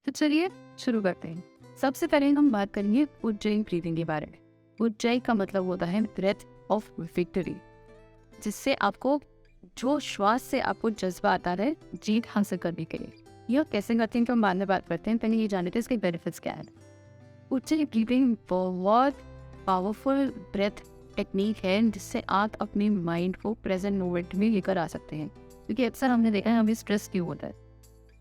तो चलिए शुरू करते हैं। सबसे पहले हम बात करेंगे उज्जैन ब्रीदिंग के बारे में। उज्जैन का मतलब होता है ब्रेथ ऑफ विक्ट्री, जिससे आपको जो श्वास से आपको जज्बा आता है जीत हासिल करने के लिए। यह कैसे करते हैं तो हम बाद में बात करते हैं, पहले ये जान लेते हैं इसके बेनिफिट्स क्या है। उज्जैन ब्रीदिंग बहुत पावरफुल ब्रेथ टेक्निक है जिससे आप अपने माइंड को प्रेजेंट मोमेंट में लेकर आ सकते हैं। क्योंकि अक्सर हमने देखा है हमें स्ट्रेस क्यों होता है,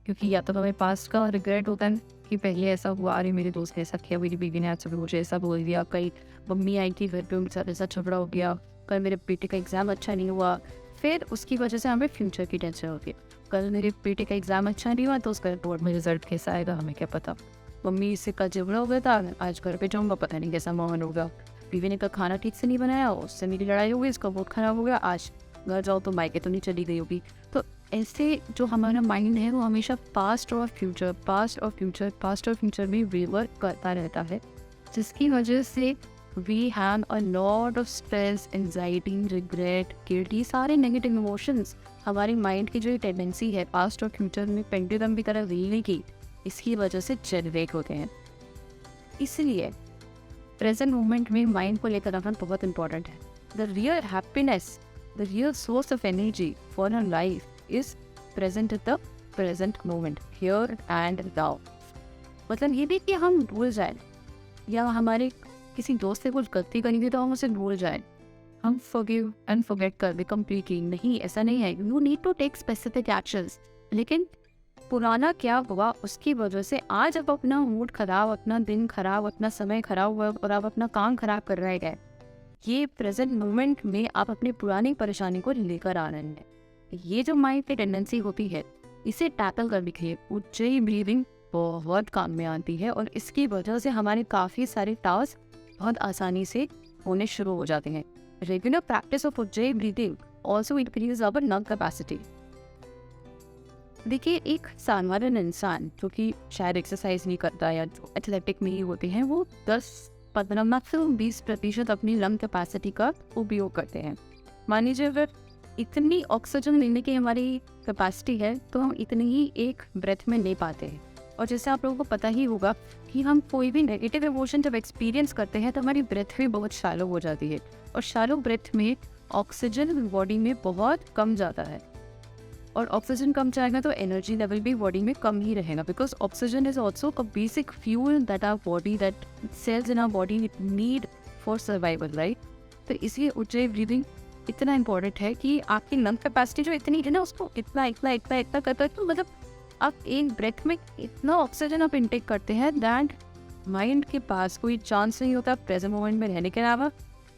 क्योंकि या तो हमें पास्ट का रिग्रेट होता है कि पहले ऐसा हुआ, अरे मेरे दोस्त ने ऐसा किया, मेरी बीवी ने आज मुझे ऐसा बोल दिया, कई मम्मी आई थी घर पे उनके साथ ऐसा झगड़ा हो गया, कल मेरे बेटे का एग्ज़ाम अच्छा नहीं हुआ, फिर उसकी वजह से हमें फ्यूचर की टेंशन होती है। कल मेरे बेटे का एग्ज़ाम अच्छा नहीं हुआ तो उसका बोर्ड में रिजल्ट कैसा आएगा हमें क्या पता। मम्मी इससे कल झगड़ा हो गया था, आज घर पे जाऊँगा पता नहीं कैसा माहौल होगा। बीवी ने कल खाना ठीक से नहीं बनाया, उससे मेरी लड़ाई हो गई, इसका मूड खराब हो गया, आज घर जाओ तो मायके तो नहीं चली गई होगी। तो ऐसे जो हमारा माइंड है वो हमेशा पास्ट और फ्यूचर में रिवर्ट करता रहता है, जिसकी वजह से we have a lot of stress, anxiety, regret, guilty, सारे नेगेटिव इमोशंस हमारी माइंड की जो टेंडेंसी है पास्ट और फ्यूचर में पेंडुलम की तरह रीलने की, इसकी वजह से जनरेट होते हैं। इसलिए प्रेजेंट मोमेंट में माइंड को लेकर रखना बहुत इंपॉर्टेंट है। The real happiness, the real source of energy for our life is present at the present moment, here and now. मतलब ये नहीं कि हम भूल जाए या हमारे किसी दोस्त से कुछ गलती करेंगे तो हम उसे भूल जाए, हम फॉरगिव एंड फॉरगेट कर दे कंप्लीटली। नहीं, ऐसा नहीं है। You need to take specific actions, लेकिन पुराना क्या हुआ उसकी वजह से आज अब अपना मूड खराब, अपना दिन खराब, अपना समय खराब हुआ और आप अपना काम खराब कर रहे हैं, ये प्रेजेंट मोमेंट में आप अपनी पुरानी परेशानी को लेकर आ रहे हैं। ये जो माइंड की टेंडेंसी होती है इसे टैकल करने के लिए उज्जैन ब्रीदिंग बहुत काम में आती है, और इसकी वजह से हमारे काफ़ी सारे टास्क बहुत आसानी से होने शुरू हो जाते हैं। Regular practice of ujjayi breathing also increase our lung capacity. देखिए, एक साधारण इंसान जो कि शायद एक्सरसाइज नहीं करता या जो एथलेटिक में ही होते हैं, वो 10-15 मैक्सिमम 20% अपनी लंग कैपेसिटी का उपयोग करते हैं। मान लीजिए अगर इतनी ऑक्सीजन लेने की हमारी कैपेसिटी है तो हम इतनी ही एक ब्रेथ में ले पाते हैं। और जैसे आप लोगों को पता ही होगा कि हम कोई भी नेगेटिव इमोशन जब एक्सपीरियंस करते हैं तो हमारी ब्रेथ भी बहुत शैलो हो जाती है, और शैलो ब्रेथ में ऑक्सीजन बॉडी में बहुत कम जाता है, और ऑक्सीजन कम जाएगा तो एनर्जी लेवल भी बॉडी में कम ही रहेगा, because oxygen is also a basic fuel that our body, that cells in our body need for survival, right. तो इसलिए उज्जैन ब्रीदिंग इतना इंपॉर्टेंट है कि आपकी लंग कैपेसिटी जो इतनी है ना, उसको इतना करते हैं, तो मतलब आप एक ब्रेथ में इतना ऑक्सीजन आप इनटेक करते हैं दैट माइंड के पास कोई चांस नहीं होता प्रेजेंट मोमेंट में रहने के अलावा,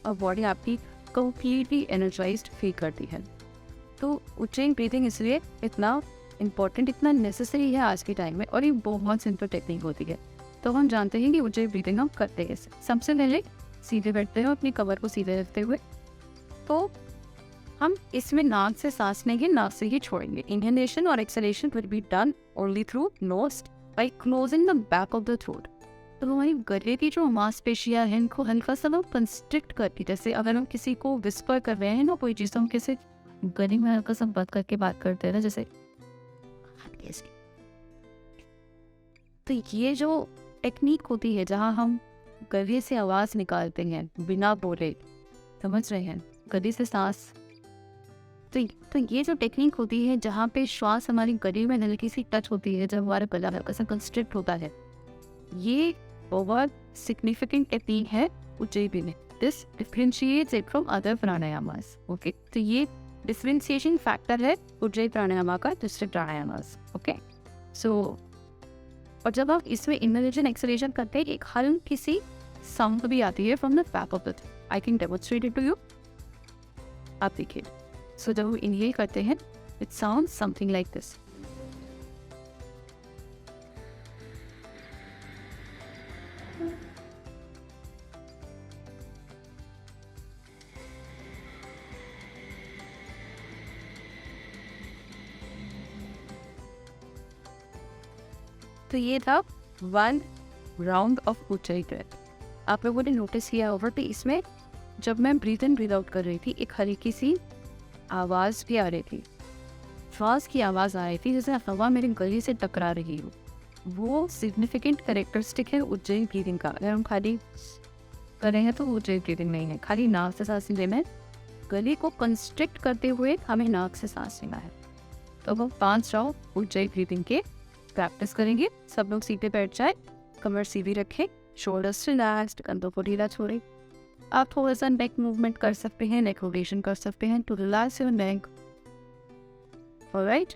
और बॉडी आपकी कंप्लीटली एनर्जाइज्ड फील करती है। तो उज्जैन ब्रीथिंग इसलिए इतना इम्पॉर्टेंट, इतना नेसेसरी है आज के टाइम में, और ये बहुत सिंपल टेक्निक होती है। तो हम जानते हैं कि उज्जैन ब्रीथिंग हम करते हैं। सबसे पहले सीधे बैठते हैं अपनी कमर को सीधे रखते हुए, तो हम इसमें नाक से सांस लेंगे, नाक से ही छोड़ेंगे। इनहेलेशन और exhalation will be done only through nose by closing the back of the throat. तो हमारी गले की जो मांसपेशियां हैं इनको हल्का सा हम कंस्ट्रिक्ट करके, जैसे अगर हम किसी को विस्पर कर रहे हैं ना कोई चीज़, तो हम किसी गले में हल्का सा बंद करके बात करते हैं ना, जैसे तो ये जो टेक्निक होती है जहाँ हम गले से आवाज़ निकालते हैं बिना बोले, समझ रहे हैं, गले से सांस, तो ये जो टेक्निक होती है जहाँ पे श्वास हमारी गले में हल्की सी टच होती है, जब हमारा गला हल्का सा कंस्ट्रिक्ट होता है, ये बहुत सिग्निफिकेंट टेक्निक है Ujjayi breathing. This differentiates it from other प्राणायामास। ओके, तो ये डिफरेंशिएशन फैक्टर है उज्जैन प्राणायामा का दूसरे प्राणायामास। ओके, सो और जब आप इसमें इनहेलेशन एक्सहेलेशन करते हैं, एक हल्की सी साउंड भी आती है from the back of the throat. I can demonstrate it to you, आप देखिए। सो जब हम इनहेल करते हैं, it sounds something like this. तो ये था 1 राउंड ऑफ उज्जैन ब्रेथ। आप लोगों ने नोटिस किया होगा कि इसमें जब मैं ब्रीथ इन ब्रीथ आउट कर रही थी, एक हल्की सी आवाज़ भी आ रही थी, श्वास की आवाज़ आ रही थी, जैसे हवा मेरे गले से टकरा रही हो। वो सिग्निफिकेंट कैरेक्टरिस्टिक है उज्जयी ब्रीदिंग का। अगर हम खाली कर रहे हैं तो उज्जयी ब्रीदिंग नहीं है, खाली नाक से सांस लेना है। गले को कंस्ट्रिक्ट करते हुए हमें नाक से सांस लेना है। तो अब हम 5 राउंड उज्जयी ब्रीदिंग के प्रैक्टिस करेंगे। सब लोग सीधे बैठ जाए, कमर सीधी रखें, शोल्डर्स रिलैक्स्ड, कंधों को ढीला छोड़ें। आप थोड़ा सा नेक मूवमेंट कर सकते हैं, नेक रोटेशन कर सकते हैं to relax your neck. Alright,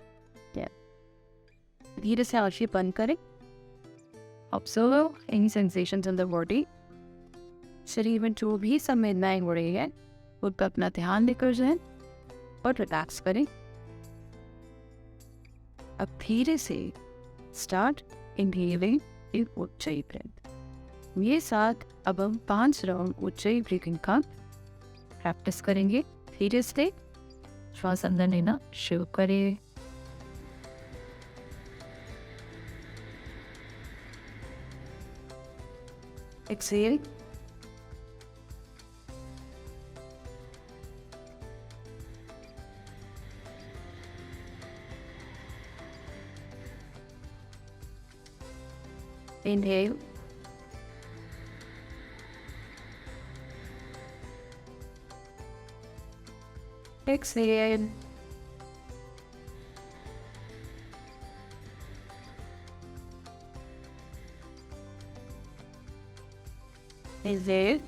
धीरे से आंखें बंद करें। Observe any sensations in the body. शरीर में जो भी संवेदनाएं हो रही है उन पर अपना ध्यान लेकर जाएं और रिलैक्स करें। अब धीरे से start inhaling in ujjayi breath. ये साथ अब हम 5 राउंड उज्जयी ब्रीथिंग का प्रैक्टिस करेंगे। धीरे से श्वास अंदर लेना शुरू करें। Exhale, inhale, exhale, inhale,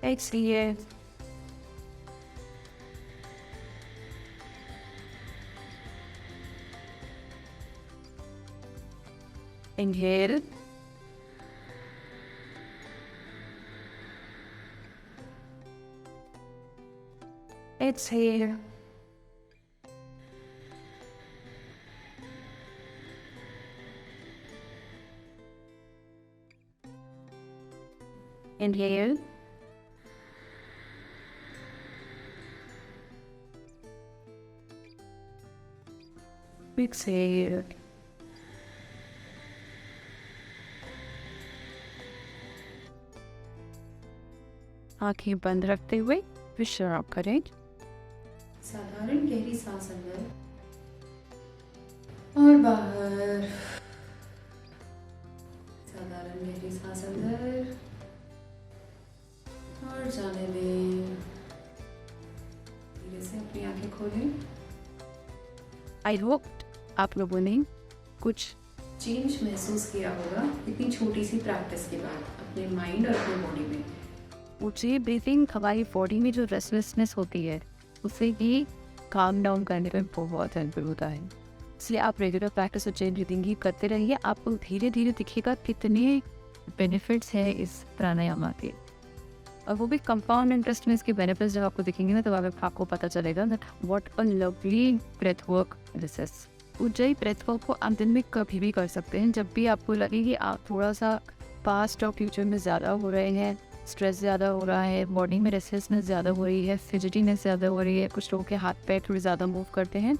exhale, inhale, exhale, inhale, exhale, आंखें बंद रखते हुए विश्राम करें। साधारण गहरी सांस अंदर और बाहर। साधारण गहरी सांस अंदर और जाने दें। धीरे से अपनी आंखें खोलें। आई होप आप लोगों ने कुछ चेंज महसूस किया होगा इतनी छोटी सी प्रैक्टिस के बाद अपने माइंड और अपने बॉडी में। उज्जयी ब्रीथिंग हमारी बॉडी में जो रेस्टलेसनेस होती है उसे ही काम डाउन करने में बहुत हेल्पफुल होता है। इसलिए आप रेगुलर प्रैक्टिस उज्जयी ब्रीथिंग ही करते रहिए। आपको धीरे धीरे दिखेगा कितने बेनिफिट्स हैं इस प्राणायाम के, और वो भी कंपाउंड इंटरेस्ट में इसके बेनिफिट्स जब आपको दिखेंगे ना, तो आपको पता चलेगा that what a lovely breath work this is. Ujjayi breath work को आप दिन में कभी भी कर सकते हैं, जब भी आपको लगे कि आप थोड़ा सा पास्ट और फ्यूचर में ज़्यादा हो रहे हैं, स्ट्रेस ज़्यादा हो रहा है, बॉडी में रेस्टलेसनेस ज़्यादा हो रही है, फिजिटीनेस ज़्यादा हो रही है, कुछ लोगों के हाथ पैर थोड़े ज़्यादा मूव करते हैं,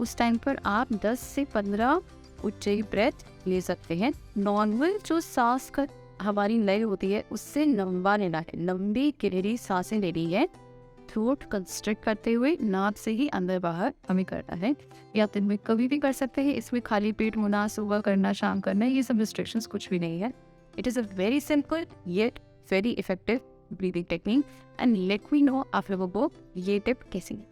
उस टाइम पर आप 10 से 15 उज्जयी ब्रेथ ले सकते हैं। नॉर्मल जो सांस का हमारी लय होती है उससे लंबा लेना है, लंबी गहरी सांसें लेनी है, थ्रोट कंस्ट्रिक्ट करते हुए नाक से ही अंदर बाहर हमें करना है। या दिन में कभी भी कर सकते हैं, इसमें खाली पेट होना, सुबह करना, शाम करना, ये सब रिस्ट्रिक्शंस कुछ भी नहीं है। It is a very simple yet very effective breathing technique. And let me know आप लोगों को ये टिप कैसी है।